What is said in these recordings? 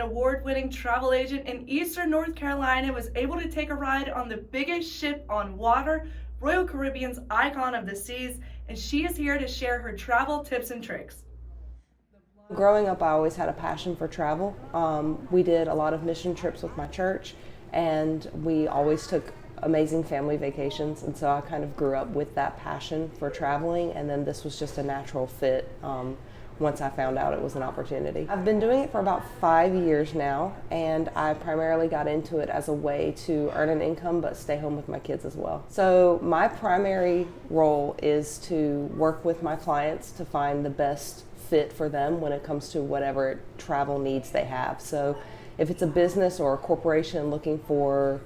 award-winning travel agent in Eastern North Carolina, was able to take a ride on the biggest ship on water, Royal Caribbean's Icon of the Seas, and she is here to share her travel tips and tricks. Growing up, I always had a passion for travel. We did a lot of mission trips with my church, and we always took amazing family vacations, and so I kind of grew up with that passion for traveling, and then this was just a natural fit once I found out it was an opportunity. I've been doing it for about 5 years now, and I primarily got into it as a way to earn an income but stay home with my kids as well. So my primary role is to work with my clients to find the best fit for them when it comes to whatever travel needs they have. So if it's a business or a corporation looking for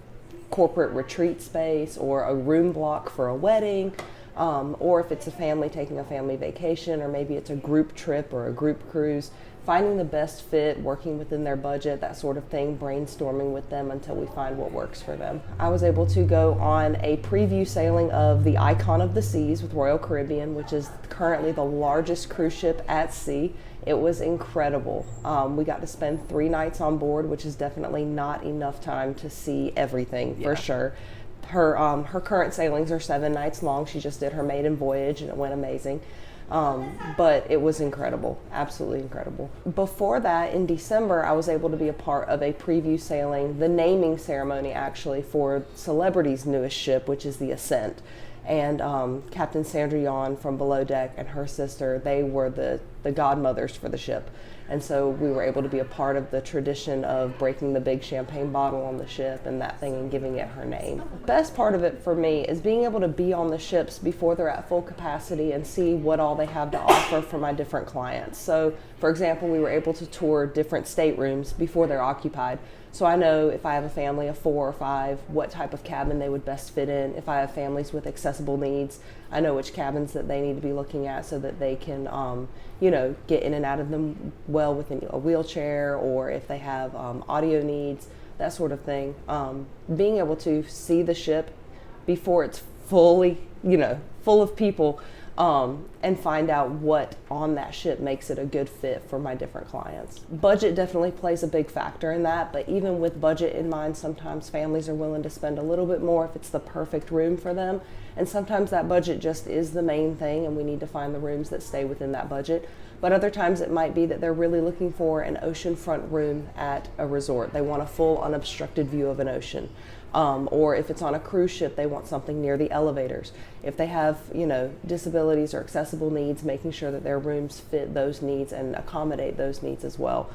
corporate retreat space or a room block for a wedding, or if it's a family taking a family vacation, or maybe it's a group trip or a group cruise, finding the best fit, working within their budget, that sort of thing, brainstorming with them until we find what works for them. I was able to go on a preview sailing of the Icon of the Seas with Royal Caribbean, which is currently the largest cruise ship at sea. It was incredible. We got to spend 3 nights on board, which is definitely not enough time to see everything, for sure. Her current sailings are 7 nights long. She just did her maiden voyage and it went amazing. But it was incredible, absolutely incredible. Before that, in December, I was able to be a part of a preview sailing, the naming ceremony actually, for Celebrity's newest ship, which is the Ascent. And Captain Sandra Yawn from Below Deck and her sister, they were the godmothers for the ship. And so we were able to be a part of the tradition of breaking the big champagne bottle on the ship and that thing and giving it her name. The best part of it for me is being able to be on the ships before they're at full capacity and see what all they have to offer for my different clients. So, for example, we were able to tour different staterooms before they're occupied. So I know if I have a family of 4 or 5, what type of cabin they would best fit in. If I have families with accessible needs, I know which cabins that they need to be looking at so that they can, get in and out of them well within a wheelchair, or if they have audio needs, that sort of thing. Being able to see the ship before it's fully, full of people, and find out what on that ship makes it a good fit for my different clients. Budget definitely plays a big factor in that, but even with budget in mind, sometimes families are willing to spend a little bit more if it's the perfect room for them, and sometimes that budget just is the main thing and we need to find the rooms that stay within that budget. But other times it might be that they're really looking for an oceanfront room at a resort. They want a full unobstructed view of an ocean. Or if it's on a cruise ship, they want something near the elevators. If they have, disabilities or accessible needs, making sure that their rooms fit those needs and accommodate those needs as well.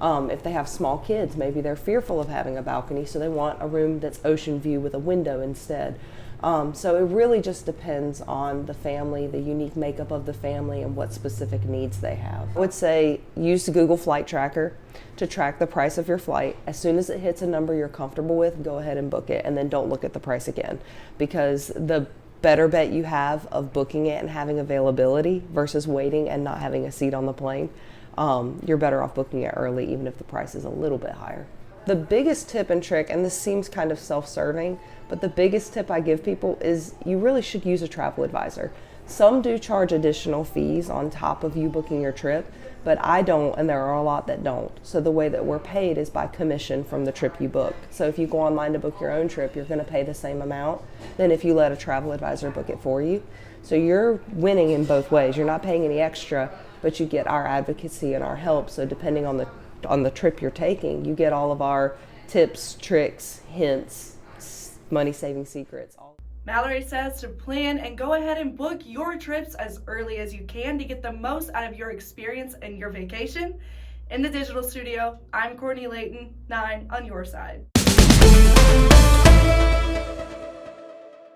If they have small kids, maybe they're fearful of having a balcony, so they want a room that's ocean view with a window instead. So it really just depends on the family, the unique makeup of the family, and what specific needs they have. I would say use the Google Flight Tracker to track the price of your flight. As soon as it hits a number you're comfortable with, go ahead and book it, and then don't look at the price again, because the better bet you have of booking it and having availability versus waiting and not having a seat on the plane, you're better off booking it early, even if the price is a little bit higher. The biggest tip and trick, and this seems kind of self-serving, but the biggest tip I give people is you really should use a travel advisor. Some do charge additional fees on top of you booking your trip, but I don't, and there are a lot that don't. So the way that we're paid is by commission from the trip you book. So if you go online to book your own trip, you're going to pay the same amount than if you let a travel advisor book it for you. So you're winning in both ways. You're not paying any extra, but you get our advocacy and our help. So depending on the trip you're taking, you get all of our tips, tricks, hints, money-saving secrets. Mallory says to plan and go ahead and book your trips as early as you can to get the most out of your experience and your vacation. In the digital studio, I'm Courtney Layton, 9 on your side.